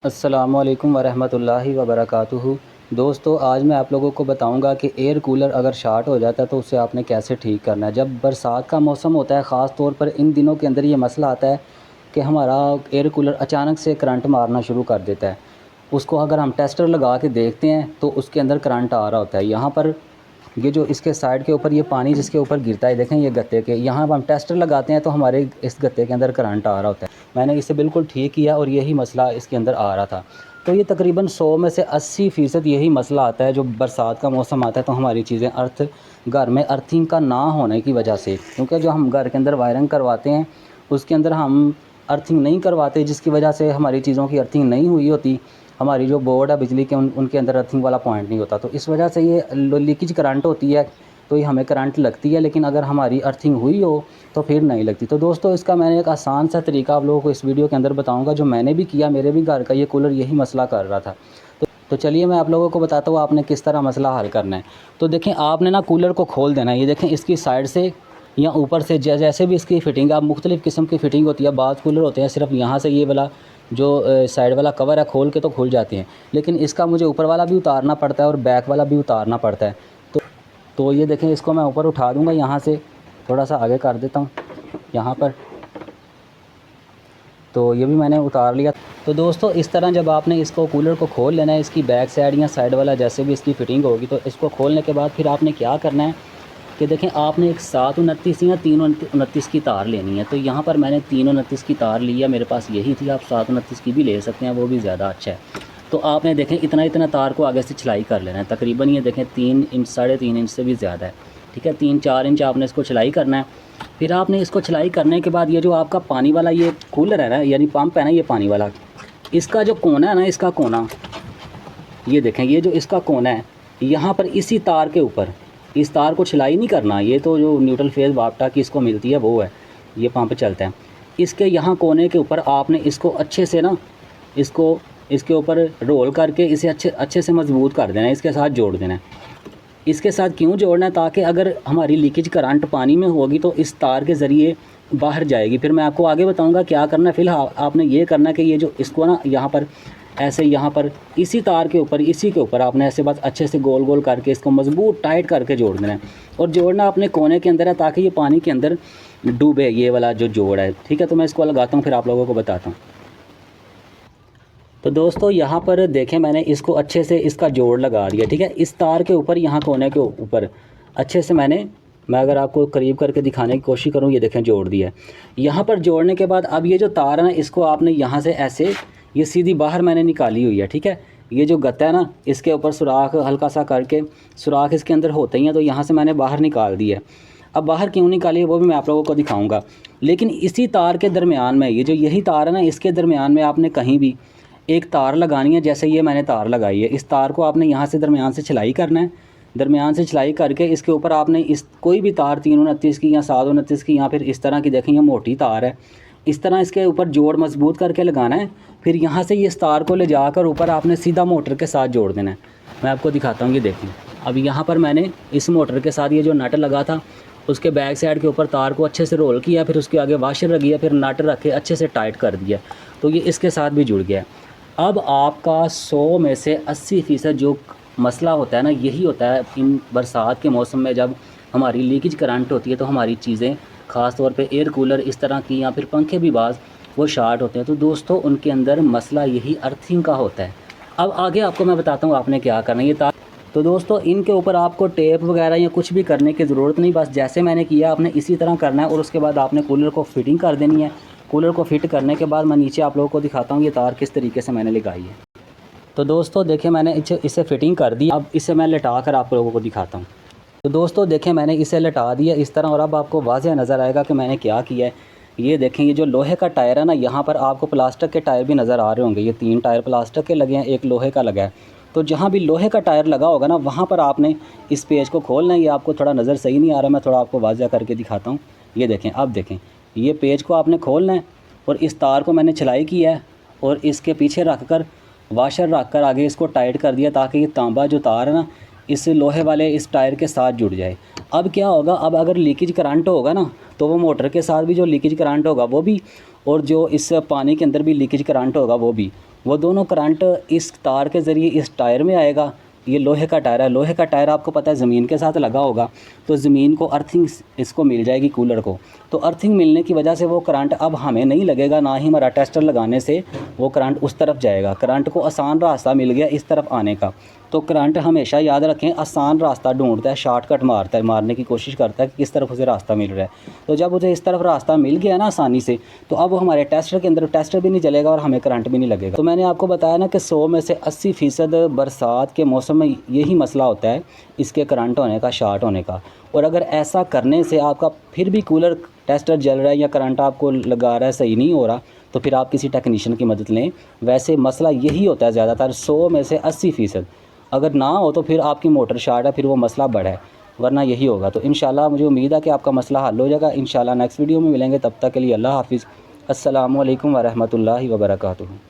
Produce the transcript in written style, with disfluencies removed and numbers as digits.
अस्सलामुअलैकुम वरहमतुल्लाहि वबरकातुहू। दोस्तों, आज मैं आप लोगों को बताऊंगा कि एयर कूलर अगर शार्ट हो जाता है तो उसे आपने कैसे ठीक करना है। जब बरसात का मौसम होता है, ख़ास तौर पर इन दिनों के अंदर ये मसला आता है कि हमारा एयर कूलर अचानक से करंट मारना शुरू कर देता है। उसको अगर हम टेस्टर लगा के देखते हैं तो उसके अंदर करंट आ रहा होता है। यहाँ पर ये जो इसके साइड के ऊपर ये पानी जिसके ऊपर गिरता है, देखें ये गत्ते के, यहाँ पर हम टेस्टर लगाते हैं तो हमारे इस गत्ते के अंदर करंट आ रहा होता है। मैंने इसे बिल्कुल ठीक किया और यही मसला इसके अंदर आ रहा था। तो ये तकरीबन 100 में से 80% यही मसला आता है। जो बरसात का मौसम आता है तो हमारी चीज़ें घर में अर्थिंग का ना होने की वजह से, क्योंकि जो हम घर के अंदर वायरिंग करवाते हैं उसके अंदर हम अर्थिंग नहीं करवाते, जिसकी वजह से हमारी चीज़ों की अर्थिंग नहीं हुई होती। हमारी जो बोर्ड है बिजली के उनके अंदर अर्थिंग वाला पॉइंट नहीं होता, तो इस वजह से ये लीकेज करंट होती है। तो ये हमें करंट लगती है, लेकिन अगर हमारी अर्थिंग हुई हो तो फिर नहीं लगती। तो दोस्तों, इसका मैंने एक आसान सा तरीका आप लोगों को इस वीडियो के अंदर बताऊंगा, जो मैंने भी किया। मेरे भी घर का ये कूलर यही मसला कर रहा था। तो चलिए मैं आप लोगों को बताता हूँ आपने किस तरह मसला हल करना है। तो देखें, आपने ना कूलर को खोल देना है। ये देखें, इसकी साइड से या ऊपर से जैसे भी इसकी फ़िटिंग, आप मुख्तलिफ़ किस्म की फ़िटिंग होती है। बाज़ कूलर होते हैं सिर्फ यहाँ से ये वाला जो साइड वाला कवर है खोल के तो खुल जाते हैं, लेकिन इसका मुझे ऊपर वाला भी उतारना पड़ता है और बैक वाला भी उतारना पड़ता है। तो ये देखें, इसको मैं ऊपर उठा दूँगा, यहाँ से थोड़ा सा आगे कर देता हूँ यहाँ पर। तो ये भी मैंने उतार लिया। तो दोस्तों, इस तरह जब आपने इसको कूलर को खोल लेना है, इसकी बैक साइड या साइड वाला जैसे भी इसकी फ़िटिंग होगी, तो इसको खोलने के बाद फिर आपने क्या करना है कि देखें, आपने एक 729 या 329 की तार लेनी है। तो यहाँ पर मैंने 329 की तार ली है, मेरे पास यही थी। आप 729 की भी ले सकते हैं, वो भी ज़्यादा अच्छा है। तो आपने देखें इतना तार को आगे से छिलाई कर लेना है। तकरीबन ये देखें 3 इंच, 3.5 इंच से भी ज़्यादा है। ठीक है, 3-4 इंच आपने इसको छिलाई करना है। फिर आपने इसको छिलाई करने के बाद ये जो आपका पानी वाला ये कूलर है ना, यानी पंप है ना, ये पानी वाला, इसका जो कोना है ना, इसका कोना, ये देखें, ये जो इसका कोना है, यहाँ पर इसी तार के ऊपर, इस तार को छिलाई नहीं करना। ये तो जो न्यूट्रल फेज़ वापटा की इसको मिलती है वो है, ये पंप चलता है। इसके यहाँ कोने के ऊपर आपने इसको अच्छे से ना, इसको इसके ऊपर रोल करके इसे अच्छे से मजबूत कर देना है, इसके साथ जोड़ देना है। इसके साथ क्यों जोड़ना है? ताकि अगर हमारी लीकेज करंट पानी में होगी तो इस तार के ज़रिए बाहर जाएगी। फिर मैं आपको आगे बताऊंगा क्या करना है। फ़िलहाल आपने ये करना है कि ये जो इसको ना यहाँ पर ऐसे, यहाँ पर इसी तार के ऊपर, इसी के ऊपर आपने ऐसे बस अच्छे से गोल गोल करके इसको मजबूत टाइट करके जोड़ देना है। और जोड़ना अपने कोने के अंदर है ताकि ये पानी के अंदर डूबे, ये वाला जो जोड़ है। ठीक है, तो मैं इसको लगाता हूँ, फिर आप लोगों को बताता हूँ। तो दोस्तों, यहाँ पर देखें, मैंने इसको अच्छे से इसका जोड़ लगा दिया। ठीक है, इस तार के ऊपर, यहाँ कोने के ऊपर अच्छे से मैं अगर आपको करीब करके दिखाने की कोशिश करूँ, ये देखें जोड़ दिया। यहाँ पर जोड़ने के बाद अब ये जो तार है ना, इसको आपने यहाँ से ऐसे, ये सीधी बाहर मैंने निकाली हुई है। ठीक है, ये जो गत्ता है ना, इसके ऊपर सुराख हल्का सा करके, सुराख इसके अंदर होते ही हैं, तो यहाँ से मैंने बाहर निकाल दिया। अब बाहर क्यों निकाली है वो भी मैं आप लोगों को दिखाऊँगा। लेकिन इसी तार के दरमियान में, ये जो यही तार है ना, इसके दरमियान में आपने कहीं भी एक तार लगानी है। जैसे ये मैंने तार लगाई है, इस तार को आपने यहाँ से दरमियान से छिलाई करना है। दरमियान से छिलाई करके इसके ऊपर आपने इस कोई भी तार 329 की या 729 की, या फिर इस तरह की, देखें ये मोटी तार है, इस तरह इसके ऊपर जोड़ मजबूत करके लगाना है। फिर यहाँ से इस तार को ले जाकर ऊपर आपने सीधा मोटर के साथ जोड़ देना है। मैं आपको दिखाता हूँ, ये देखें। अब यहाँ पर मैंने इस मोटर के साथ ये जो नट लगा था, उसके बैक साइड के ऊपर तार को अच्छे से रोल किया, फिर उसके आगे वाशर लगी है, फिर नट रख के अच्छे से टाइट कर दिया, तो ये इसके साथ भी जुड़ गया। अब आपका 100 में से 80% जो मसला होता है ना, यही होता है इन बरसात के मौसम में। जब हमारी लीकेज करंट होती है तो हमारी चीज़ें, ख़ास तौर पे एयर कूलर इस तरह की, या फिर पंखे भी बाज़ वो शार्ट होते हैं। तो दोस्तों, उनके अंदर मसला यही अर्थिंग का होता है। अब आगे आपको मैं बताता हूँ आपने क्या करना है। तो दोस्तों, इनके ऊपर आपको टेप वगैरह या कुछ भी करने की ज़रूरत नहीं, बस जैसे मैंने किया आपने इसी तरह करना है। और उसके बाद आपने कूलर को फिटिंग कर देनी है। कूलर को फिट करने के बाद मैं नीचे आप लोगों को दिखाता हूँ ये तार किस तरीके से मैंने लगाई है। तो दोस्तों देखिए, मैंने इसे फिटिंग कर दी। अब इसे मैं लटा कर आप लोगों को दिखाता हूँ। तो दोस्तों देखें, मैंने इसे लटा दिया इस तरह, और अब आपको वाज़ेह नज़र आएगा कि मैंने क्या किया है। ये देखें, ये जो लोहे का टायर है ना, यहाँ पर आपको प्लास्टिक के टायर भी नज़र आ रहे होंगे। ये 3 टायर प्लास्टिक के लगे हैं, एक लोहे का लगा है। तो जहाँ भी लोहे का टायर लगा होगा ना, वहाँ पर आपने इस पेज को खोलना है। ये आपको थोड़ा नज़र सही नहीं आ रहा, मैं थोड़ा आपको वाज़ेह करके दिखाता हूँ। ये देखें, अब देखें, ये पेज को आपने खोलना है और इस तार को मैंने छिलाई किया है और इसके पीछे रख कर, वाशर रख कर आगे इसको टाइट कर दिया, ताकि ये तांबा जो तार है ना, इस लोहे वाले इस टायर के साथ जुड़ जाए। अब क्या होगा, अब अगर लीकेज करंट होगा ना, तो वो मोटर के साथ भी जो लीकेज करंट होगा वो भी, और जो इस पानी के अंदर भी लीकेज करंट होगा वो दोनों करंट इस तार के ज़रिए इस टायर में आएगा। ये लोहे का टायर है, लोहे का टायर आपको पता है ज़मीन के साथ लगा होगा, तो ज़मीन को अर्थिंग इसको मिल जाएगी कूलर को। तो अर्थिंग मिलने की वजह से वो करंट अब हमें नहीं लगेगा, ना ही हमारा टेस्टर लगाने से वो करंट उस तरफ जाएगा। करंट को आसान रास्ता मिल गया इस तरफ आने का। तो करंट हमेशा याद रखें आसान रास्ता ढूंढता है, शॉर्टकट मारता है, मारने की कोशिश करता है कि किस तरफ उसे रास्ता मिल रहा है। तो जब उसे इस तरफ रास्ता मिल गया ना आसानी से, तो अब हमारे टेस्टर के अंदर टेस्टर भी नहीं जलेगा और हमें करंट भी नहीं लगेगा। तो मैंने आपको बताया ना कि 100 में से 80% बरसात के मौसम में यही मसला होता है, इसके करंट होने का, शॉर्ट होने का। और अगर ऐसा करने से आपका फिर भी कूलर टेस्टर जल रहा है या करंट आपको लगा रहा है सही नहीं हो रहा, तो फिर आप किसी टेक्नीशियन की मदद लें। वैसे मसला यही होता है ज़्यादातर, 100 में से 80%। अगर ना हो तो फिर आपकी मोटर शॉर्ट है, फिर वो मसला बड़ा है, वरना यही होगा। तो इंशाल्लाह मुझे उम्मीद है कि आपका मसला हल हो जाएगा। इंशाल्लाह नेक्स्ट वीडियो में मिलेंगे, तब तक के लिए अल्लाह हाफ़िज़। अस्सलामु अलैकुम व रहमतुल्लाहि व बरकातुहू।